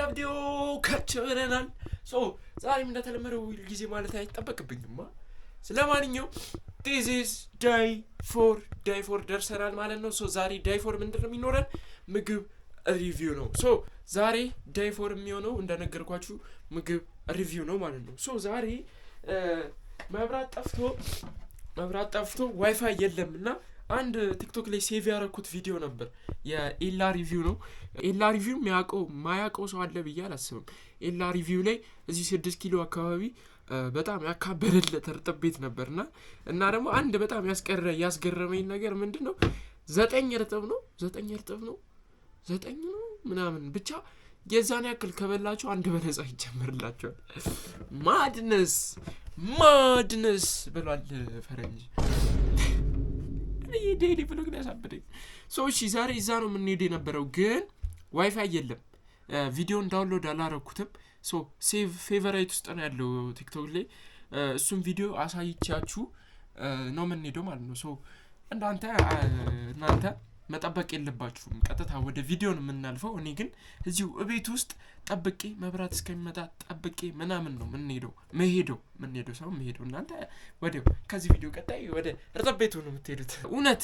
ቪዲዮ ከቸረናል ዛሬም እንደተለመደው ጊዜ ማለት አይጠበቅብኝማ ስለማንኛውም this is day 4 ደርሰናል ማለት ነው ዛሬ day 4 ምንድነው የሚኖረን ምግብ ሪቪው ነው ዛሬ day 4 የሚሆነው እንደነገርኳችሁ ምግብ ሪቪው ነው ማለት ነው ዛሬ መብራት ጠፍቶ ዋይፋይ የለምና አንድ ቲክቶክ ላይ ሴቭ ያደረኩት ቪዲዮ ነበር የኤላ ሪቪው ነው ኤላ ሪቪው ማያውቀው ሰው አለ ብዬ አላስብም ኤላ ሪቪው ላይ እዚህ 6 ኪሎ አካባቢ በጣም ያካበረለት እርጥብ ቤት ነበርና እና ደግሞ አንድ በጣም ያስገረመኝ ነገር ምንድነው 9 እርጥብ ነው ምናምን ብቻ የዛን ያክል ከበላችሁ አንድ በነፃ ይጨምርላችኋል ማድነስ ብሏል ፈረንጅ ዴሊ ብሎግ ያሳበደኝ እሺ ዛሬ እዛ ነው የምንሄድ የነበረው ግን ዋይፋይ የለም ቪዲዮን ዳውንሎድ አላረኩትም ሴቭ ፌቨራይት ውስጥ ነው ያለው ቲክቶክ ላይ እሱም ቪዲዮ አሳይቻችሁ ነው የምንሄደው ማለት ነው እናንተ መጠበቅ የለባችሁም ቀጥታ ወደ ቪዲዮ ነው የምናልፈው እኔ ግን እዚሁ እቤት ውስጥ ጠብቄ መብራት እስከሚመጣ ጠብቄ ምናምን ነው የምንሄደው እናንተ ወዲያው ከዚህ ቪዲዮ ቀጣይ ወደ እርጥቤቱ ነው የምትሄዱት እውነት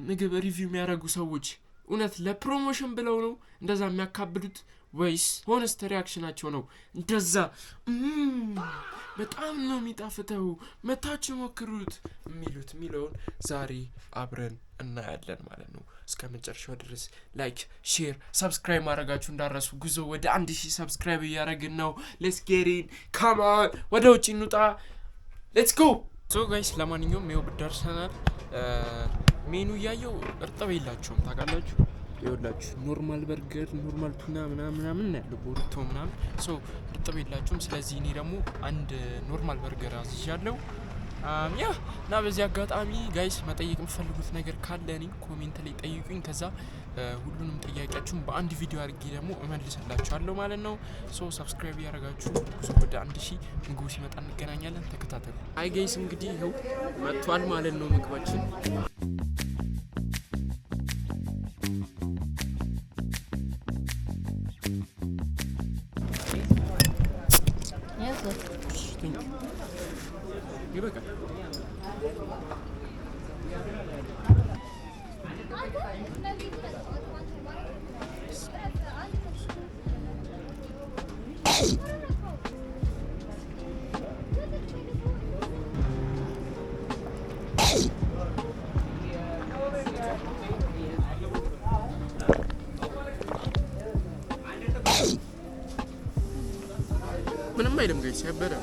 ምግብ ሪቪው የሚያደርጉ ሰዎች እውነት ለፕሮሞሽን ብለው ነው እንደዛ የሚያካብዱት ወይስ ሆነስት ሪአክሽናቸው ነው እንደዛ በጣም ነው የሚጣፍተው መታችሁ ሞክሩት የሚለውን ዛሬ አብረን እናያለን ማለት ነው እስከመጨረሻው ድረስ ላይክ ሼር ሰብስክራይብ ማድረጋችሁ እንዳረሱ ጉዞ ወደ 1000 ሰብስክራይብ ያደረግን ነው ሌትስ ጌት ኢን ካም ኦን ወደ ውጪ እንውጣ ሌትስ ጎ ጋይስ ለማንኛውም ይኸው ደርሰናል ሜኑ ያየው እርጥብ የላችሁም ታውቃላችሁ ይወላችሁ ኖርማል በርገር ኖርማል ቱና ምናምን ያለው ቦርቶ ምናምን እርጥብ የላችሁም ስለዚህ እኔ ደግሞ አንድ ኖርማል በርገር አዝዣለሁ እና በዚህ አጋጣሚ ጋይስ መጠየቅ የምትፈልጉት ነገር ካለ እኔ ኮሜንት ላይ ጠይቁኝ ከዛ ሁሉንም ጥያቄያችሁን በአንድ ቪዲዮ አድርጌ ደግሞ እመልስላችኋለሁ ማለት ነው ሰብስክራይብ ያደርጋችሁ ወደ 1000 ምግቡ ሲመጣ እንገናኛለን ተከታተሉ አይ ጋይስ እንግዲህ ይኸው መጥቷል ማለት ነው ምግባችን ይበቃ ምንም አይደለም ጋይስ ያበረ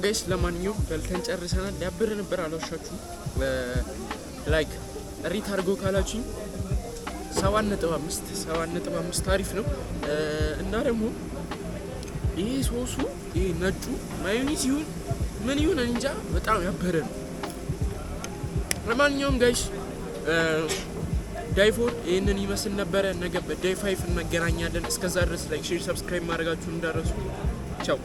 ጋይስ ለማንኛውም በልተን ጨርሰናል ያበረ ነበር አላሻችሁ ላይክ ሪት አድርጎ ካላችሁኝ 7.5 ታሪፍ ነው እና ደግሞ ይሄ ሶሱ ይሄ ነጩ ማዮኒዝ ይሁን ምን ይሁን እንጃ በጣም ያበረ ነው ለማንኛውም ጋይስ day 4 ይሄንን ይመስል ነበር ነገ በday 5 እንገናኛለን እስከዛ ድረስ ላይክ ሼር ሰብስክራይብ ማድረጋችሁን እንዳትረሱ ቻው